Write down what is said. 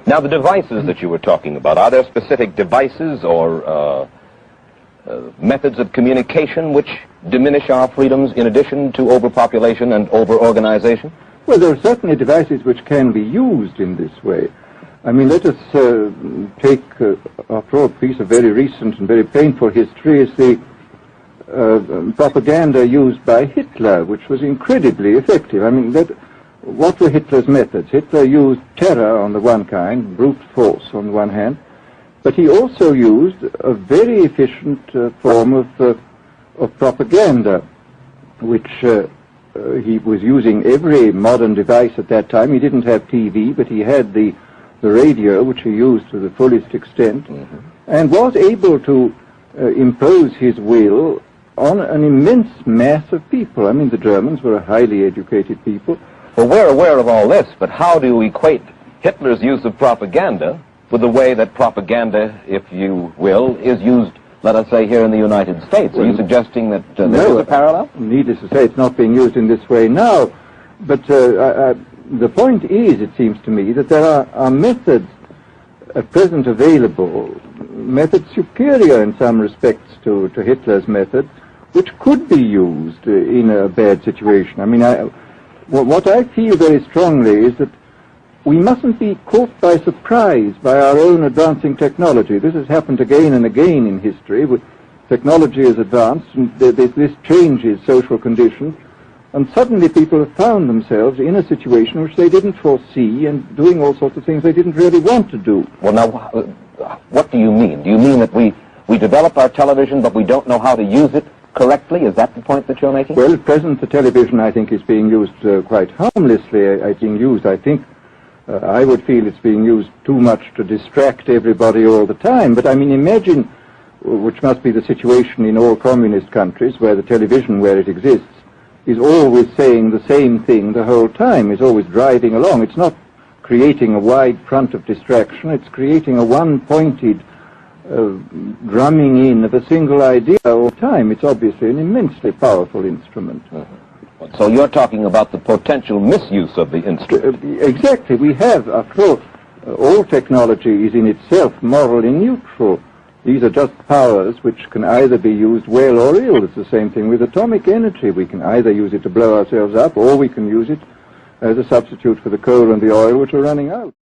Now, the devices that you were talking about, are there specific devices or methods of communication which diminish our freedoms in addition to overpopulation and over-organization? Well, there are certainly devices which can be used in this way. I mean, let us take, after all, a piece of very recent and very painful history is the propaganda used by Hitler, which was incredibly effective. I mean, what were Hitler's methods? Hitler used terror on the one kind, brute force on the one hand, but he also used a very efficient form of propaganda, which he was using every modern device at that time. He didn't have TV, but he had the radio, which he used to the fullest extent, and was able to impose his will on an immense mass of people. I mean, the Germans were a highly educated people. Well, we're aware of all this, but how do you equate Hitler's use of propaganda with the way that propaganda, if you will, is used, let us say, here in the United States? Are you suggesting that there is a parallel? Needless to say, it's not being used in this way now. But the point is, it seems to me, that there are methods at present available, methods superior in some respects to Hitler's method, which could be used in a bad situation. I mean, what I feel very strongly is that we mustn't be caught by surprise by our own advancing technology. This has happened again and again in history. Technology has advanced, and this changes social conditions, and suddenly people have found themselves in a situation which they didn't foresee and doing all sorts of things they didn't really want to do. Well, now, what do you mean? Do you mean that we develop our television, but we don't know how to use it correctly? Is that the point that you're making? Well, at present, the television, I think, is being used quite harmlessly. I would feel it's being used too much to distract everybody all the time. But, I mean, imagine, which must be the situation in all communist countries, where the television, where it exists, is always saying the same thing the whole time, is always driving along. It's not creating a wide front of distraction, it's creating a one-pointed drumming in of a single idea all the time. It's obviously an immensely powerful instrument. So you're talking about the potential misuse of the instrument. Exactly. We have, after all technology is in itself morally neutral. These are just powers which can either be used well or ill. It's the same thing with atomic energy. We can either use it to blow ourselves up, or we can use it as a substitute for the coal and the oil which are running out.